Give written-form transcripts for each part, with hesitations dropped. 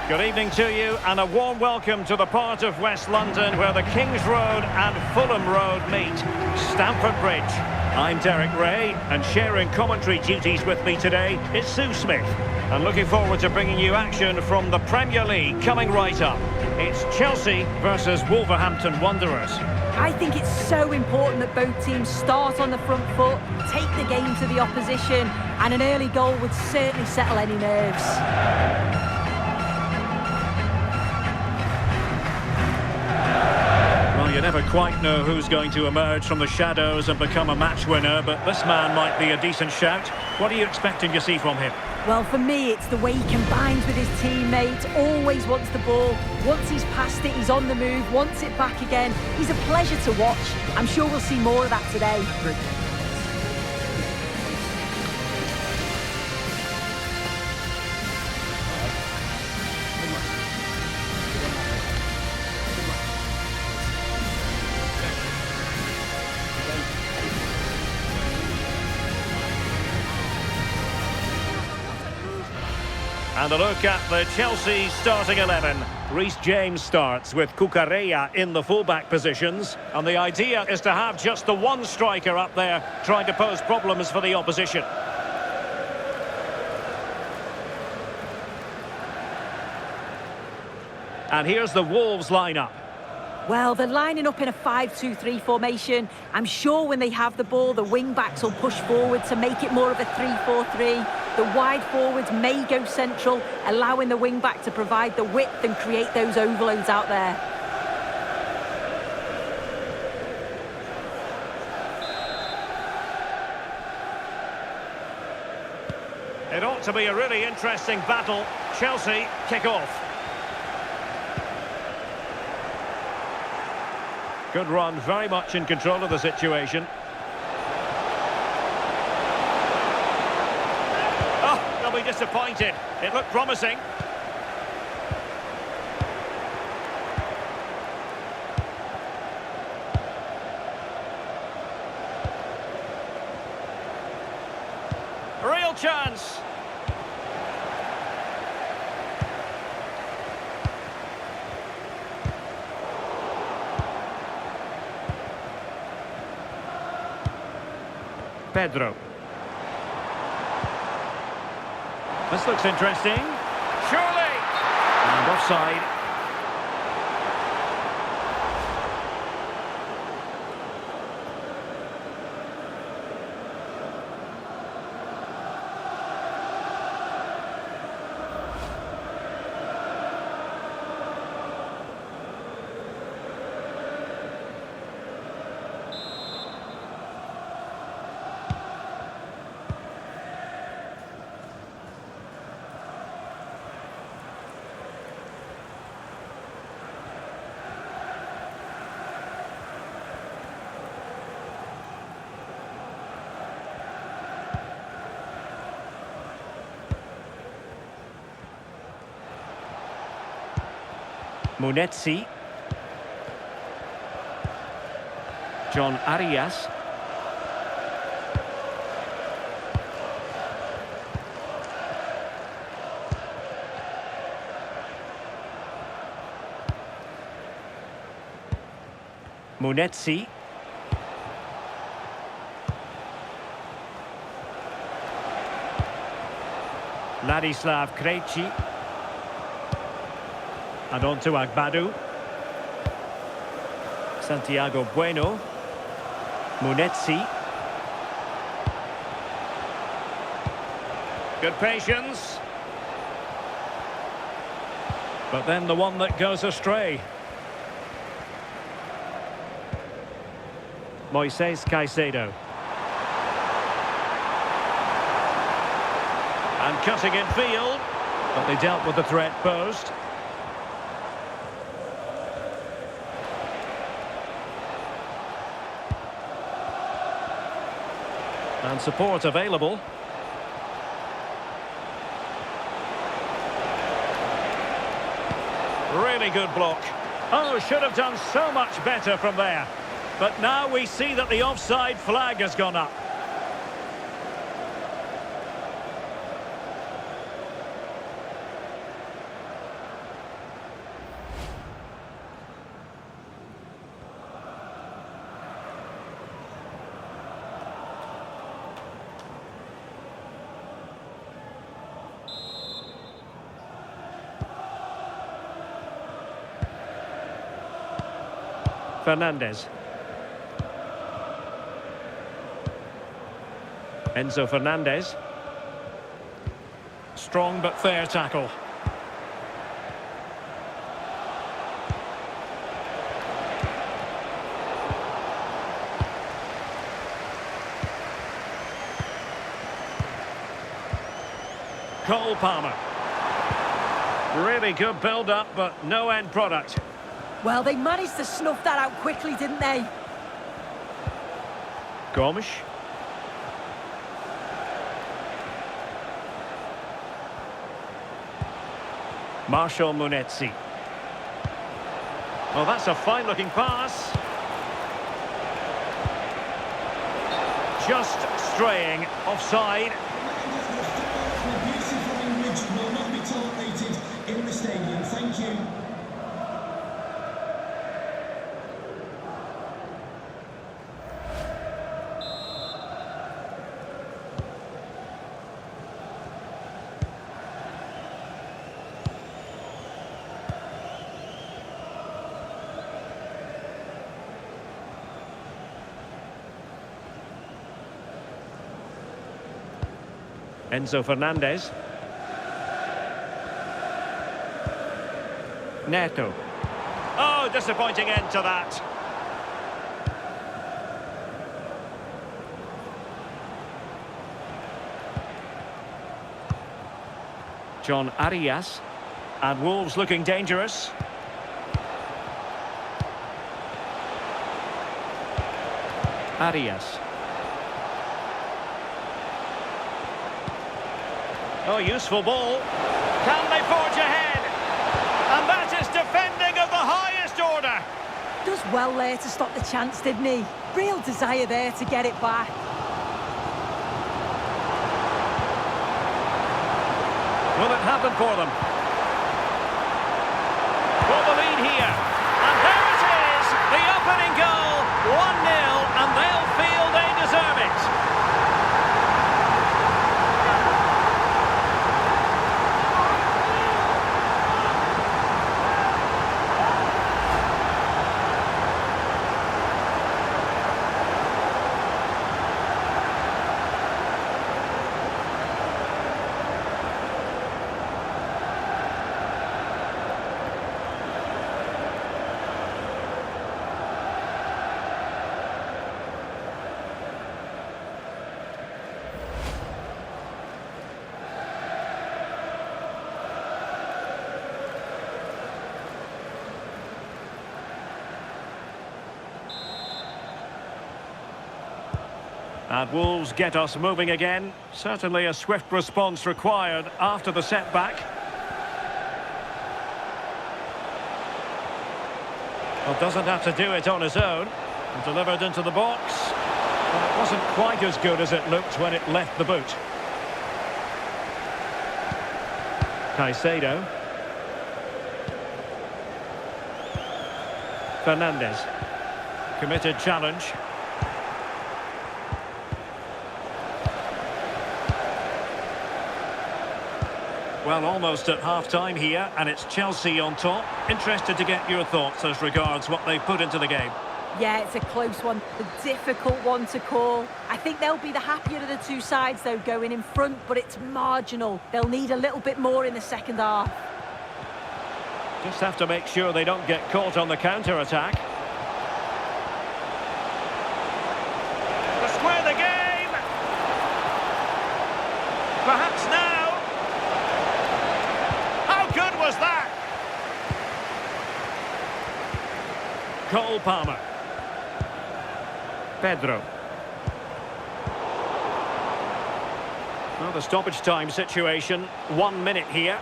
Good evening to you and a warm welcome to the part of West London where the King's Road and Fulham Road meet, Stamford Bridge. I'm Derek Ray and sharing commentary duties with me today is Sue Smith. And looking forward to bringing you action from the Premier League coming right up. It's Chelsea versus Wolverhampton Wanderers. I think it's so important that both teams start on the front foot, take the game to the opposition, and an early goal would certainly settle any nerves. You never quite know who's going to emerge from the shadows and become a match winner, but this man might be a decent shout. What are you expecting to see from him? Well, for me, it's the way he combines with his teammates, always wants the ball. Once he's passed it, he's on the move, wants it back again. He's a pleasure to watch. I'm sure we'll see more of that today. And a look at the Chelsea starting 11. Reece James starts with Cucurella in the fullback positions. And the idea is to have just the one striker up there trying to pose problems for the opposition. And here's the Wolves lineup. Well, they're lining up in a 5-2-3 formation. I'm sure when they have the ball, the wing-backs will push forward to make it more of a 3-4-3. The wide forwards may go central, allowing the wing-back to provide the width and create those overloads out there. It ought to be a really interesting battle. Chelsea kick off. Good run, very much in control of the situation. Oh, they'll be disappointed. It looked promising. Real chance. Pedro. This looks interesting. Surely! And offside. Munetsi. John Arias. Munetsi. Ladislav Krejci. And on to Agbadu. Santiago Bueno. Munetsi. Good patience. But then the one that goes astray. Moises Caicedo. And cutting in field. But they dealt with the threat posed. And support available. Really good block. Oh, should have done so much better from there. But now we see that the offside flag has gone up. Fernandez. Enzo Fernandez. Strong but fair tackle. Cole Palmer. Really good build-up, but no end product. Well, they managed to snuff that out quickly, didn't they? Gomes. Marshall Munetsi. Well, that's a fine-looking pass. Just straying offside. Will not be tolerated in the stadium. Thank you. Enzo Fernandez. Neto. Oh, disappointing end to that. John Arias. And Wolves looking dangerous. Arias. Oh, useful ball. Can they forge ahead? And that is defending of the highest order. Does well there to stop the chance, didn't he? Real desire there to get it back. Will it happen for them? For the lead here. And there it is, the opening goal. 1-0, and they'll feel they deserve it. And Wolves get us moving again. Certainly a swift response required after the setback. Well, doesn't have to do it on his own. And delivered into the box. But it wasn't quite as good as it looked when it left the boot. Caicedo. Fernandez. Committed challenge. Well, almost at half-time here, and it's Chelsea on top. Interested to get your thoughts as regards what they've put into the game. Yeah, it's a close one, a difficult one to call. I think they'll be the happier of the two sides, though, going in front, but it's marginal. They'll need a little bit more in the second half. Just have to make sure they don't get caught on the counter-attack. To square the game! Perhaps now! Good was that? Cole Palmer. Pedro. Well, the stoppage time situation, 1 minute here.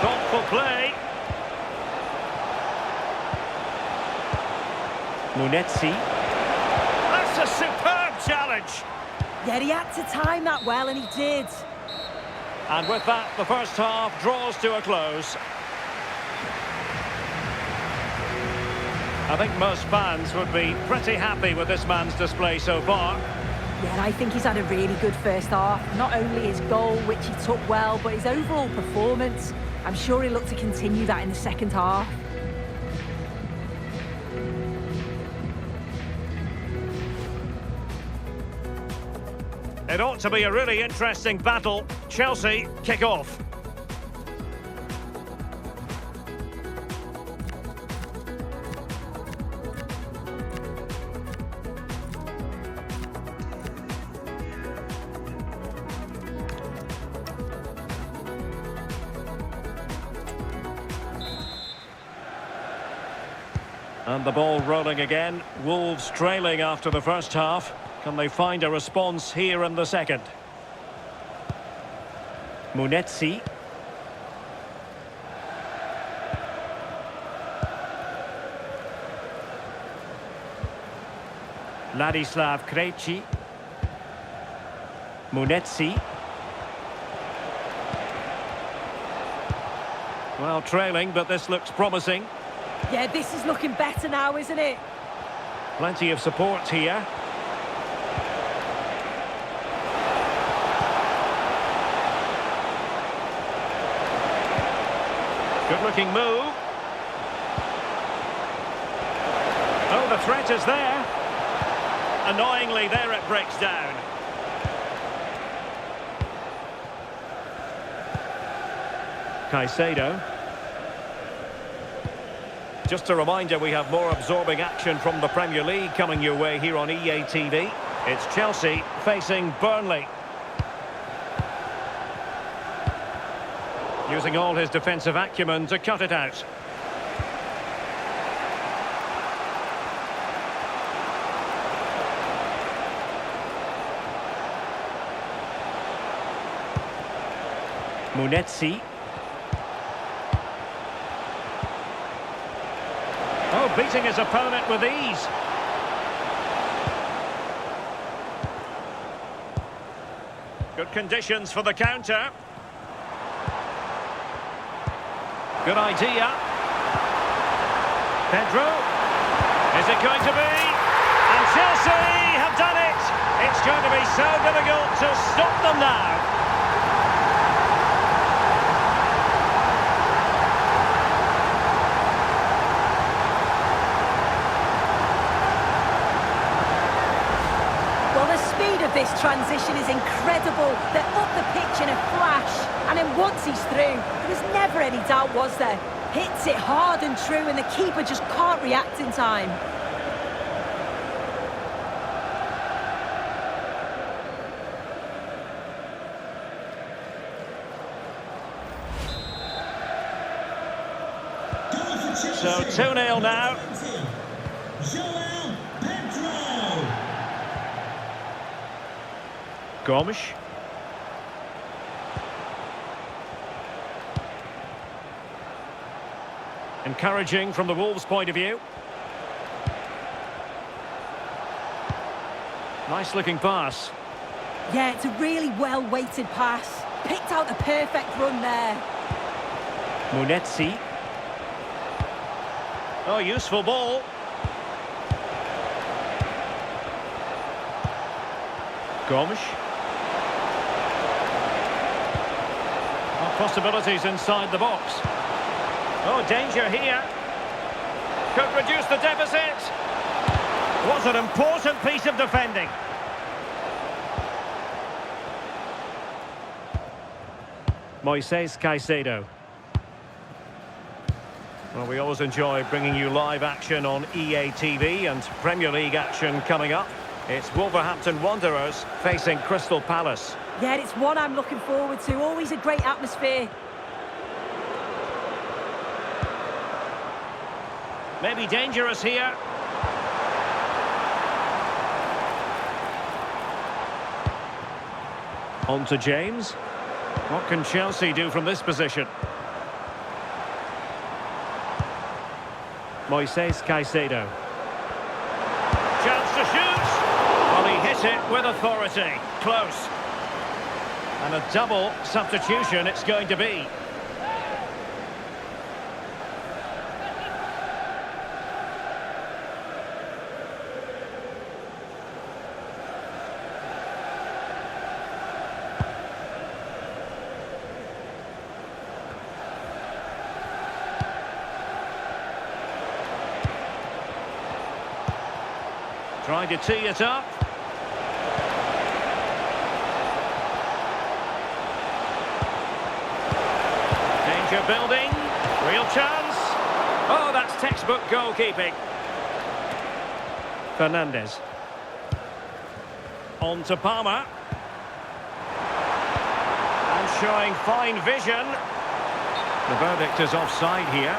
Thoughtful play. Munetsi. That's a superb challenge. Yeah, he had to time that well, and he did. And with that, the first half draws to a close. I think most fans would be pretty happy with this man's display so far. Yeah, I think he's had a really good first half. Not only his goal, which he took well, but his overall performance. I'm sure he'll look to continue that in the second half. It ought to be a really interesting battle. Chelsea kick off. And the ball rolling again. Wolves trailing after the first half. Can they find a response here in the second? Munetsi. Ladislav Krejci. Munetsi. Well, trailing, but this looks promising. Yeah, this is looking better now, isn't it? Plenty of support here. Good-looking move. Oh, the threat is there. Annoyingly, there it breaks down. Caicedo. Just a reminder, we have more absorbing action from the Premier League coming your way here on EA TV. It's Chelsea facing Burnley. Using all his defensive acumen to cut it out. Munetsi. Oh, beating his opponent with ease. Good conditions for the counter. Good idea. Pedro. Is it going to be? And Chelsea have done it. It's going to be so difficult to stop them now. This transition is incredible. They're up the pitch in a flash. And then once he's through, there was never any doubt, was there? Hits it hard and true, and the keeper just can't react in time. So 2-0 now. Gomes. Encouraging from the Wolves' point of view. Nice looking pass. Yeah, it's a really well-weighted pass. Picked out the perfect run there. Munetsi. Oh, useful ball. Gomes. Possibilities inside the box. Oh, danger here. Could reduce the deficit. Was an important piece of defending. Moises Caicedo. Well, we always enjoy bringing you live action on EA TV and Premier League action coming up. It's Wolverhampton Wanderers facing Crystal Palace. Yeah, it's one I'm looking forward to. Always a great atmosphere. Maybe dangerous here. On to James. What can Chelsea do from this position? Moises Caicedo. Chance to shoot. Well, he hit it with authority. Close. And a double substitution it's going to be. Trying to tee it up. Danger building. Real chance. Oh, that's textbook goalkeeping. Fernandez. On to Palmer. And showing fine vision. The verdict is offside here.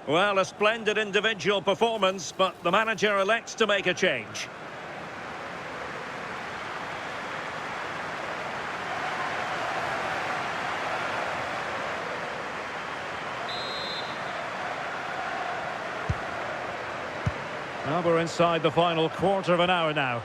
Well, a splendid individual performance, but the manager elects to make a change. Well, we're inside the final quarter of an hour now.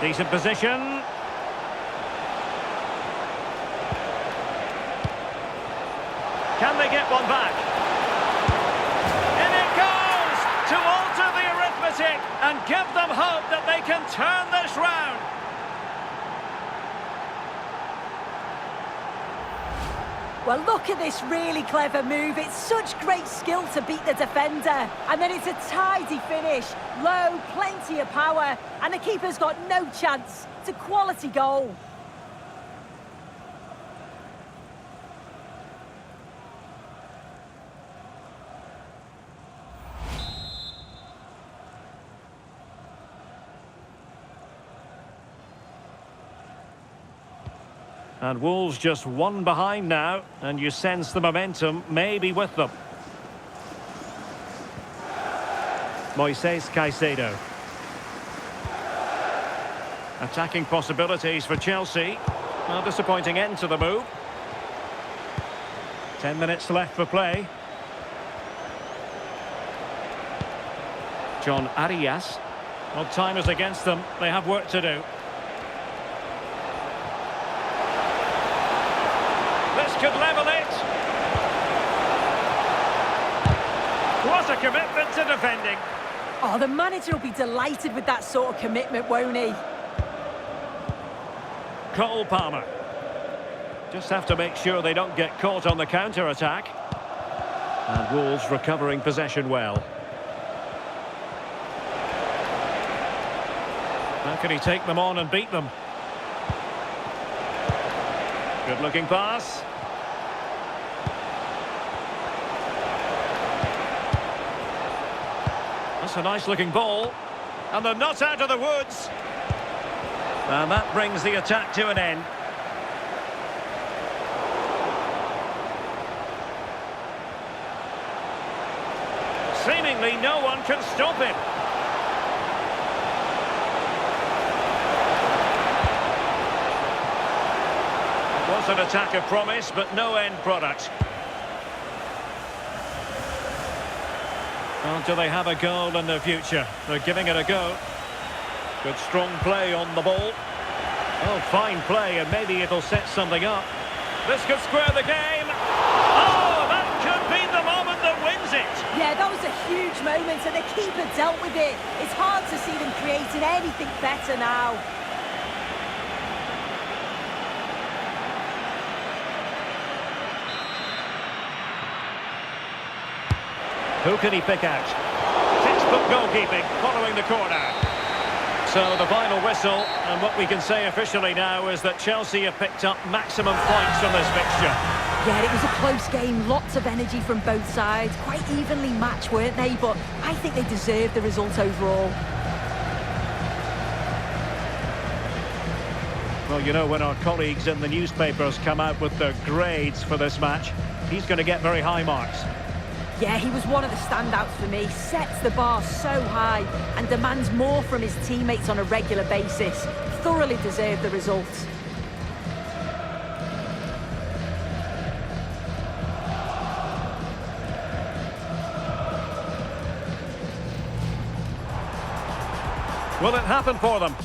Decent position. Can they get one back? In it goes to alter the arithmetic and give them hope that they can turn this round. Well, look at this really clever move. It's such great skill to beat the defender. And then it's a tidy finish. Low, plenty of power. And the keeper's got no chance. It's a quality goal. And Wolves just one behind now, and you sense the momentum may be with them. Moises Caicedo. Attacking possibilities for Chelsea. A disappointing end to the move. 10 minutes left for play. John Arias. Well, time is against them. They have work to do. This could level it. What a commitment to defending. Oh, the manager will be delighted with that sort of commitment, won't he? Cole Palmer. Just have to make sure they don't get caught on the counter-attack. And Wolves recovering possession well. How can he take them on and beat them? Good-looking pass. That's a nice-looking ball. And they're not out of the woods. And that brings the attack to an end. Seemingly no one can stop him. It was an attack of promise, but no end product. Well, do they have a goal in their future? They're giving it a go. Good strong play on the ball. Oh, fine play, and maybe it'll set something up. This could square the game. Oh, that could be the moment that wins it. Yeah, that was a huge moment, and the keeper dealt with it. It's hard to see them creating anything better now. Who can he pick out? Textbook goalkeeping following the corner. So the final whistle, and what we can say officially now is that Chelsea have picked up maximum points from this fixture. Yeah, it was a close game, lots of energy from both sides, quite evenly matched, weren't they? But I think they deserved the result overall. Well, you know, when our colleagues in the newspapers come out with their grades for this match, he's going to get very high marks. Yeah, he was one of the standouts for me, sets the bar so high and demands more from his teammates on a regular basis. Thoroughly deserved the result. Will it happen for them?